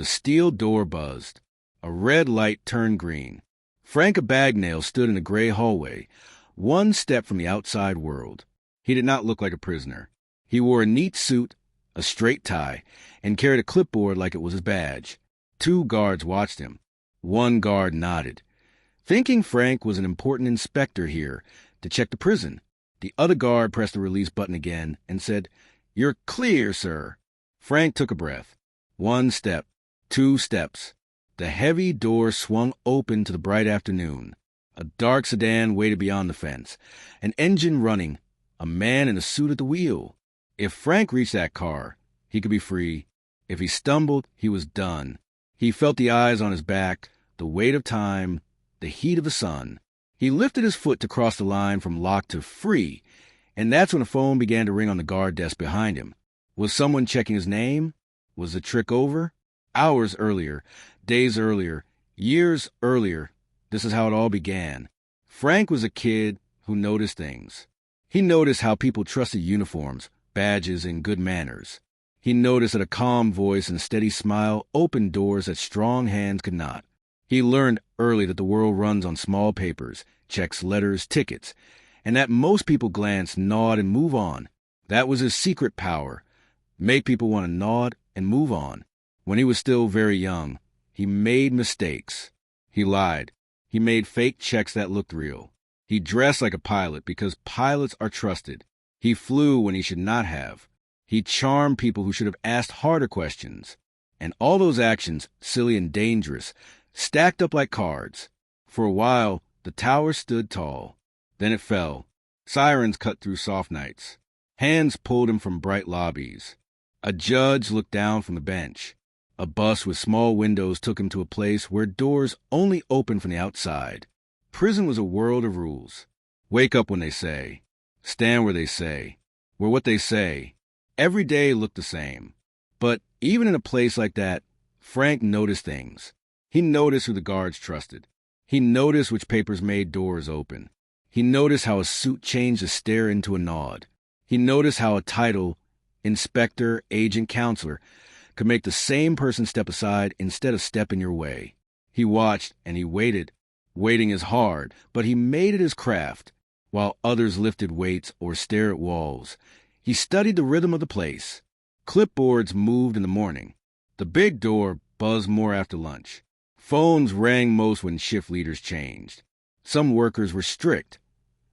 The steel door buzzed. A red light turned green. Frank Abagnale stood in a gray hallway, one step from the outside world. He did not look like a prisoner. He wore a neat suit, a straight tie, and carried a clipboard like it was his badge. 2 guards watched him. 1 guard nodded, thinking Frank was an important inspector here to check the prison. The other guard pressed the release button again and said, "You're clear, sir." Frank took a breath. 1 step, 2 steps. The heavy door swung open to the bright afternoon. A dark sedan waited beyond the fence, an engine running, a man in a suit at the wheel. If Frank reached that car, he could be free. If he stumbled, he was done. He felt the eyes on his back, the weight of time, the heat of the sun. He lifted his foot to cross the line from locked to free, and that's when a phone began to ring on the guard desk behind him. Was someone checking his name? Was the trick over? Hours earlier, days earlier, years earlier, this is how it all began. Frank was a kid who noticed things. He noticed how people trusted uniforms, badges, and good manners. He noticed that a calm voice and a steady smile opened doors that strong hands could not. He learned early that the world runs on small papers, checks, letters, tickets, and that most people glance, nod, and move on. That was his secret power. Make people want to nod and move on. When he was still very young, he made mistakes. He lied. He made fake checks that looked real. He dressed like a pilot because pilots are trusted. He flew when he should not have. He charmed people who should have asked harder questions. And all those actions, silly and dangerous, stacked up like cards. For a while, the tower stood tall. Then it fell. Sirens cut through soft nights. Hands pulled him from bright lobbies. A judge looked down from the bench. A bus with small windows took him to a place where doors only opened from the outside. Prison was a world of rules. Wake up when they say. Stand where they say. Wear what they say. Every day looked the same. But even in a place like that, Frank noticed things. He noticed who the guards trusted. He noticed which papers made doors open. He noticed how a suit changed a stare into a nod. He noticed how a title, inspector, agent, counselor, could make the same person step aside instead of step in your way. He watched and he waited. Waiting is hard, but he made it his craft. While others lifted weights or stared at walls, he studied the rhythm of the place. Clipboards moved in the morning. The big door buzzed more after lunch. Phones rang most when shift leaders changed. Some workers were strict.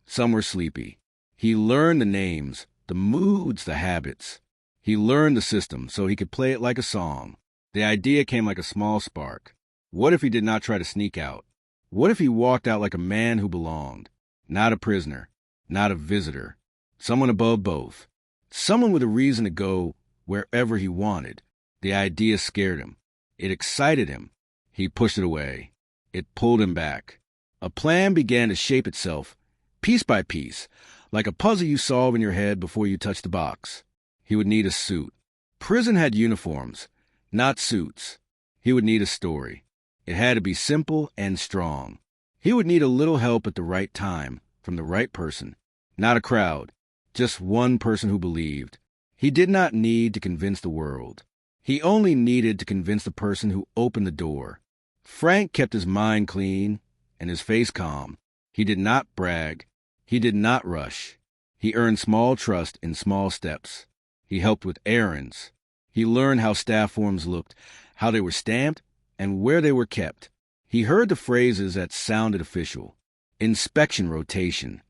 Some were sleepy. He learned the names, the moods, the habits. He learned the system so he could play it like a song. The idea came like a small spark. What if he did not try to sneak out? What if he walked out like a man who belonged? Not a prisoner, not a visitor. Someone above both. Someone with a reason to go wherever he wanted. The idea scared him. It excited him. He pushed it away. It pulled him back. A plan began to shape itself, piece by piece, like a puzzle you solve in your head before you touch the box. He would need a suit. Prison had uniforms, not suits. He would need a story. It had to be simple and strong. He would need a little help at the right time, from the right person. Not a crowd, just one person who believed. He did not need to convince the world. He only needed to convince the person who opened the door. Frank kept his mind clean and his face calm. He did not brag. He did not rush. He earned small trust in small steps. He helped with errands. He learned how staff forms looked, how they were stamped, and where they were kept. He heard the phrases that sounded official. Inspection rotation.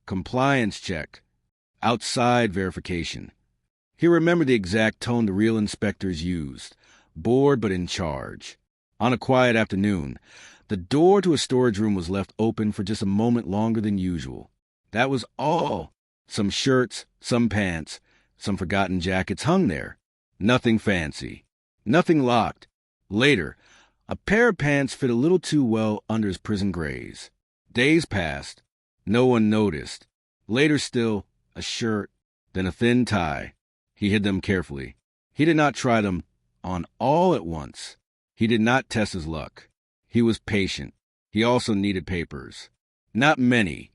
Compliance check. Outside verification. He remembered the exact tone the real inspectors used. Bored but in charge. On a quiet afternoon, the door to a storage room was left open for just a moment longer than usual. That was all. Some shirts, some pants, some forgotten jackets hung there. Nothing fancy. Nothing locked. Later, a pair of pants fit a little too well under his prison grays. Days passed. No one noticed. Later still, a shirt, then a thin tie. He hid them carefully. He did not try them on all at once. He did not test his luck. He was patient. He also needed papers. Not many,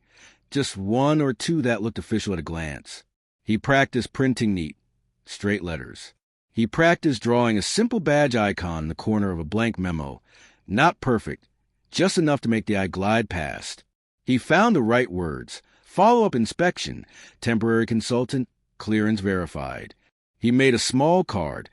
just 1 or 2 that looked official at a glance. He practiced printing neat, straight letters. He practiced drawing a simple badge icon in the corner of a blank memo. Not perfect, just enough to make the eye glide past. He found the right words. Follow-up inspection, temporary consultant, clearance verified. He made a small card,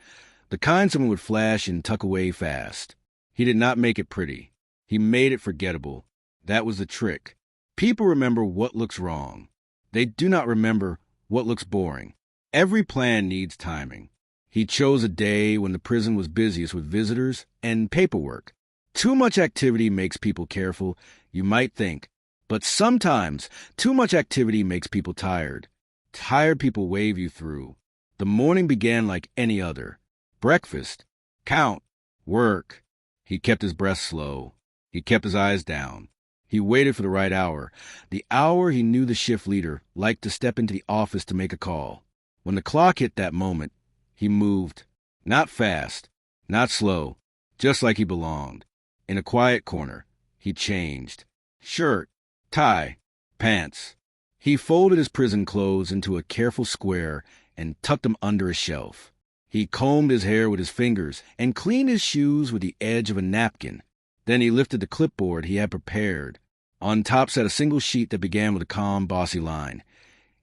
the kind someone would flash and tuck away fast. He did not make it pretty. He made it forgettable. That was the trick. People remember what looks wrong. They do not remember what looks boring. Every plan needs timing. He chose a day when the prison was busiest with visitors and paperwork. Too much activity makes people careful, you might think. But sometimes, too much activity makes people tired. Tired people wave you through. The morning began like any other. Breakfast, count, work. He kept his breath slow. He kept his eyes down. He waited for the right hour. The hour he knew the shift leader liked to step into the office to make a call. When the clock hit that moment, he moved. Not fast, not slow, just like he belonged. In a quiet corner, he changed. Shirt, tie, pants. He folded his prison clothes into a careful square and tucked them under a shelf. He combed his hair with his fingers and cleaned his shoes with the edge of a napkin. Then he lifted the clipboard he had prepared. On top sat a single sheet that began with a calm, bossy line.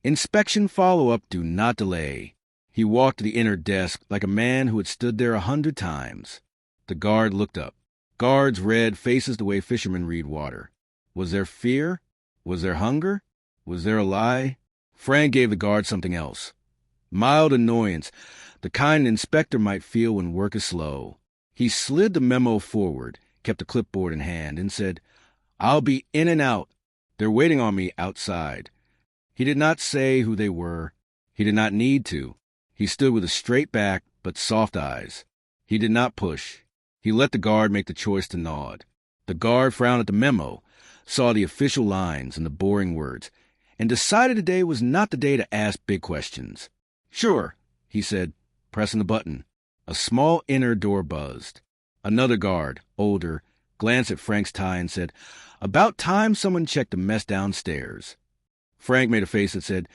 Inspection follow-up, do not delay. He walked to the inner desk like a man who had stood there 100 times. The guard looked up. Guards read faces the way fishermen read water. Was there fear? Was there hunger? Was there a lie? Frank gave the guard something else. Mild annoyance, the kind an inspector might feel when work is slow. He slid the memo forward, kept the clipboard in hand, and said, I'll be in and out. They're waiting on me outside. He did not say who they were. He did not need to. He stood with a straight back but soft eyes. He did not push. He let the guard make the choice to nod. The guard frowned at the memo, saw the official lines and the boring words, and decided today was not the day to ask big questions. Sure, he said, pressing the button. A small inner door buzzed. Another guard, older, glanced at Frank's tie and said, About time someone checked the mess downstairs. Frank made a face that said,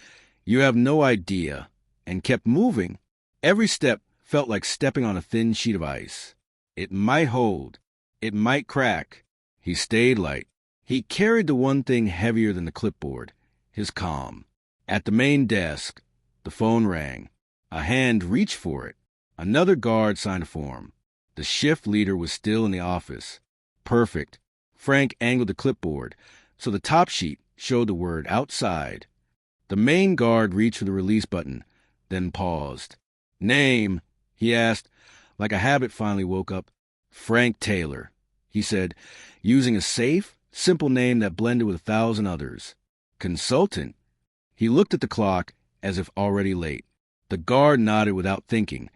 You have no idea, and kept moving. Every step felt like stepping on a thin sheet of ice. It might hold. It might crack. He stayed light. He carried the one thing heavier than the clipboard, his calm. At the main desk, the phone rang. A hand reached for it. Another guard signed a form. The shift leader was still in the office. Perfect. Frank angled the clipboard, so the top sheet showed the word outside. The main guard reached for the release button, then paused. Name, he asked, like a habit finally woke up. Frank Taylor, he said, using a safe, simple name that blended with 1,000 others. Consultant. He looked at the clock as if already late. The guard nodded without thinking,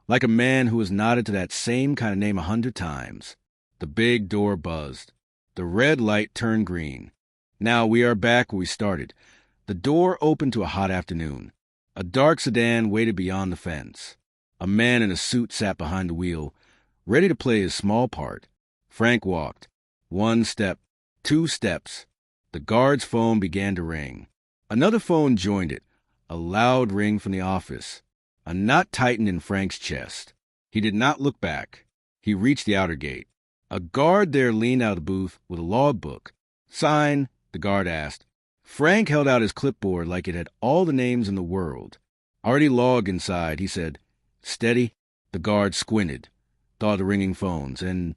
like a man who has nodded to that same kind of name 100 times. The big door buzzed. The red light turned green. Now we are back where we started. The door opened to a hot afternoon. A dark sedan waited beyond the fence. A man in a suit sat behind the wheel, ready to play his small part. Frank walked. 1 step, 2 steps. The guard's phone began to ring. Another phone joined it, a loud ring from the office. A knot tightened in Frank's chest. He did not look back. He reached the outer gate. A guard there leaned out of the booth with a logbook. Sign, the guard asked. Frank held out his clipboard like it had all the names in the world. Already logged inside, he said. Steady. The guard squinted, thought of the ringing phones, and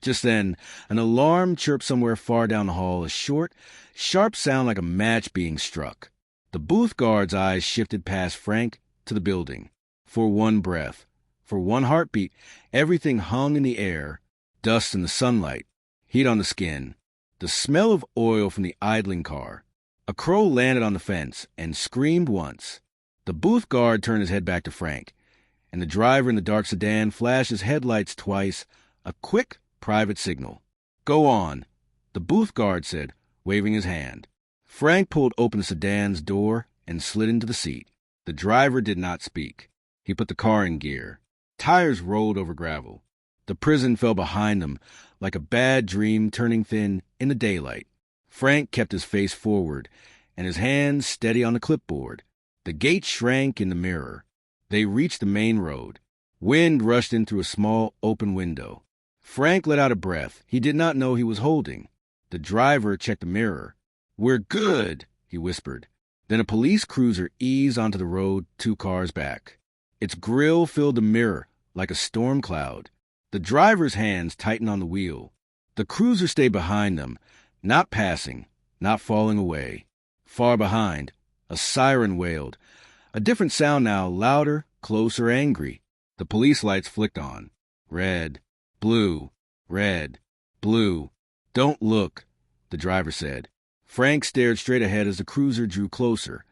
just then, an alarm chirped somewhere far down the hall, a short, sharp sound like a match being struck. The booth guard's eyes shifted past Frank to the building. For one breath, for one heartbeat, everything hung in the air, dust in the sunlight, heat on the skin, the smell of oil from the idling car. A crow landed on the fence and screamed once. The booth guard turned his head back to Frank, and the driver in the dark sedan flashed his headlights twice, a quick, private signal. Go on, the booth guard said, waving his hand. Frank pulled open the sedan's door and slid into the seat. The driver did not speak. He put the car in gear. Tires rolled over gravel. The prison fell behind them like a bad dream turning thin in the daylight. Frank kept his face forward and his hands steady on the clipboard. The gate shrank in the mirror. They reached the main road. Wind rushed in through a small, open window. Frank let out a breath he did not know he was holding. The driver checked the mirror. "We're good," he whispered. Then a police cruiser eased onto the road 2 cars back. Its grille filled the mirror like a storm cloud. The driver's hands tightened on the wheel. The cruiser stayed behind them, not passing, not falling away. Far behind, a siren wailed. A different sound now, louder, closer, angry. The police lights flicked on. Red, blue, red, blue. "Don't look," the driver said. Frank stared straight ahead as the cruiser drew closer,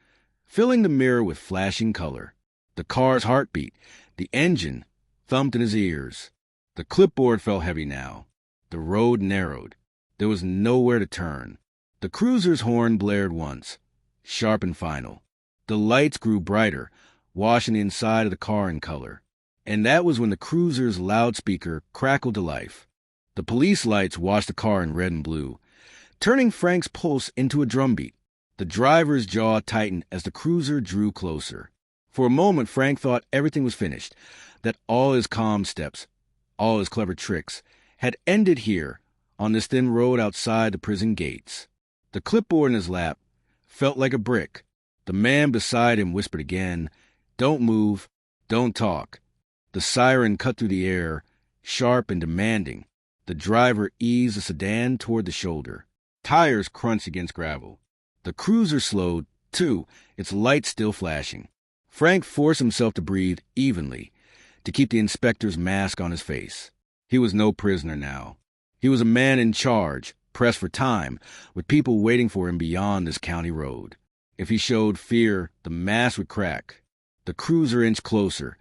filling the mirror with flashing color. The car's heartbeat, the engine, thumped in his ears. The clipboard felt heavy now. The road narrowed. There was nowhere to turn. The cruiser's horn blared once, sharp and final. The lights grew brighter, washing the inside of the car in color. And that was when the cruiser's loudspeaker crackled to life. The police lights washed the car in red and blue, turning Frank's pulse into a drumbeat. The driver's jaw tightened as the cruiser drew closer. For a moment, Frank thought everything was finished, that all his calm steps, all his clever tricks, had ended here, on this thin road outside the prison gates. The clipboard in his lap felt like a brick. The man beside him whispered again, "Don't move, don't talk." The siren cut through the air, sharp and demanding. The driver eased the sedan toward the shoulder. Tires crunched against gravel. The cruiser slowed, too, its lights still flashing. Frank forced himself to breathe evenly, to keep the inspector's mask on his face. He was no prisoner now. He was a man in charge, pressed for time, with people waiting for him beyond this county road. If he showed fear, the mask would crack. The cruiser inched closer.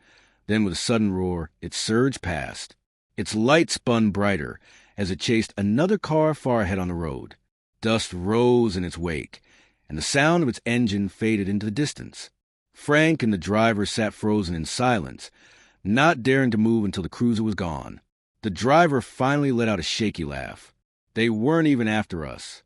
Then with a sudden roar, it surged past. Its light spun brighter as it chased another car far ahead on the road. Dust rose in its wake, and the sound of its engine faded into the distance. Frank and the driver sat frozen in silence, not daring to move until the cruiser was gone. The driver finally let out a shaky laugh. "They weren't even after us."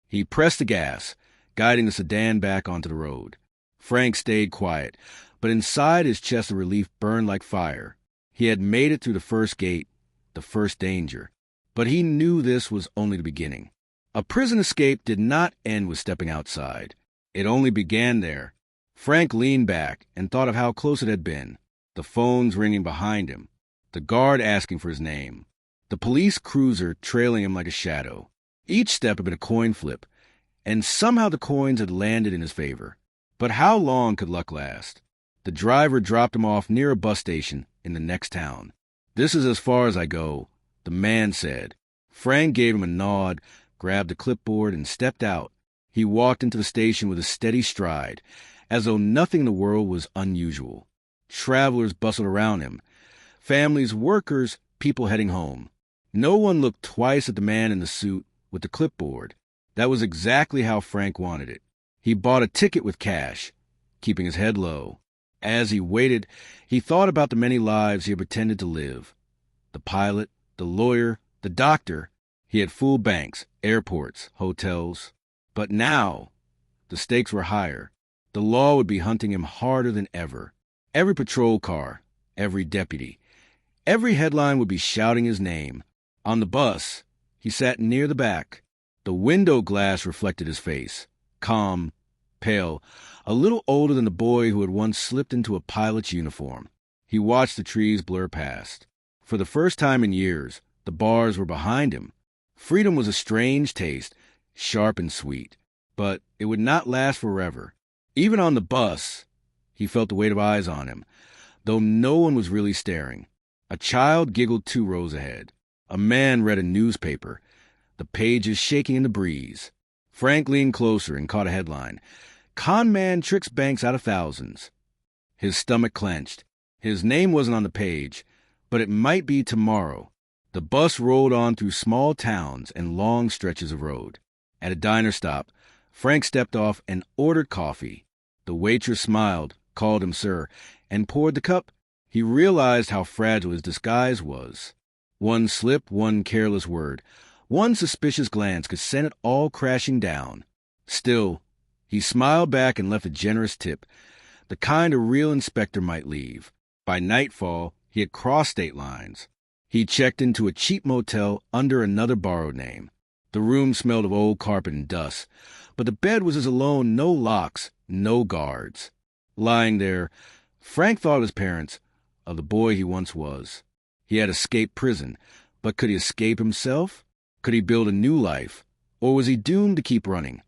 He pressed the gas, guiding the sedan back onto the road. Frank stayed quiet, but inside his chest of relief burned like fire. He had made it through the first gate, the first danger. But he knew this was only the beginning. A prison escape did not end with stepping outside. It only began there. Frank leaned back and thought of how close it had been. The phones ringing behind him. The guard asking for his name. The police cruiser trailing him like a shadow. Each step had been a coin flip, and somehow the coins had landed in his favor. But how long could luck last? The driver dropped him off near a bus station in the next town. "This is as far as I go," the man said. Frank gave him a nod, grabbed a clipboard, and stepped out. He walked into the station with a steady stride, as though nothing in the world was unusual. Travelers bustled around him. Families, workers, people heading home. No one looked twice at the man in the suit with the clipboard. That was exactly how Frank wanted it. He bought a ticket with cash, keeping his head low. As he waited, he thought about the many lives he had pretended to live. The pilot, the lawyer, the doctor. He had fooled banks, airports, hotels. But now, the stakes were higher. The law would be hunting him harder than ever. Every patrol car, every deputy, every headline would be shouting his name. On the bus, he sat near the back. The window glass reflected his face, calm, pale, a little older than the boy who had once slipped into a pilot's uniform. He watched the trees blur past. For the first time in years, the bars were behind him. Freedom was a strange taste, sharp and sweet. But it would not last forever. Even on the bus, he felt the weight of eyes on him, though no one was really staring. A child giggled 2 rows ahead. A man read a newspaper, the pages shaking in the breeze. Frank leaned closer and caught a headline. "Con man tricks banks out of thousands." His stomach clenched. His name wasn't on the page, but it might be tomorrow. The bus rolled on through small towns and long stretches of road. At a diner stop, Frank stepped off and ordered coffee. The waitress smiled, called him sir, and poured the cup. He realized how fragile his disguise was. One slip, one careless word, one suspicious glance could send it all crashing down. Still, he smiled back and left a generous tip, the kind a real inspector might leave. By nightfall, He had crossed state lines. He checked into a cheap motel under another borrowed name. The room smelled of old carpet and dust, but the bed was his alone, no locks, no guards. Lying there, Frank thought of his parents, of the boy he once was. He had escaped prison, but could he escape himself? Could he build a new life? Or was he doomed to keep running,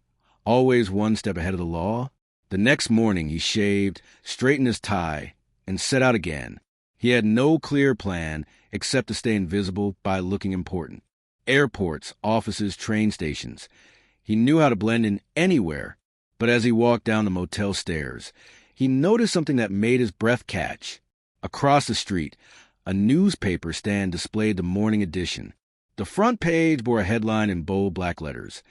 always one step ahead of the law? The next morning he shaved, straightened his tie, and set out again. He had no clear plan except to stay invisible by looking important. Airports, offices, train stations. He knew how to blend in anywhere, but as he walked down the motel stairs, he noticed something that made his breath catch. Across the street, a newspaper stand displayed the morning edition. The front page bore a headline in bold black letters,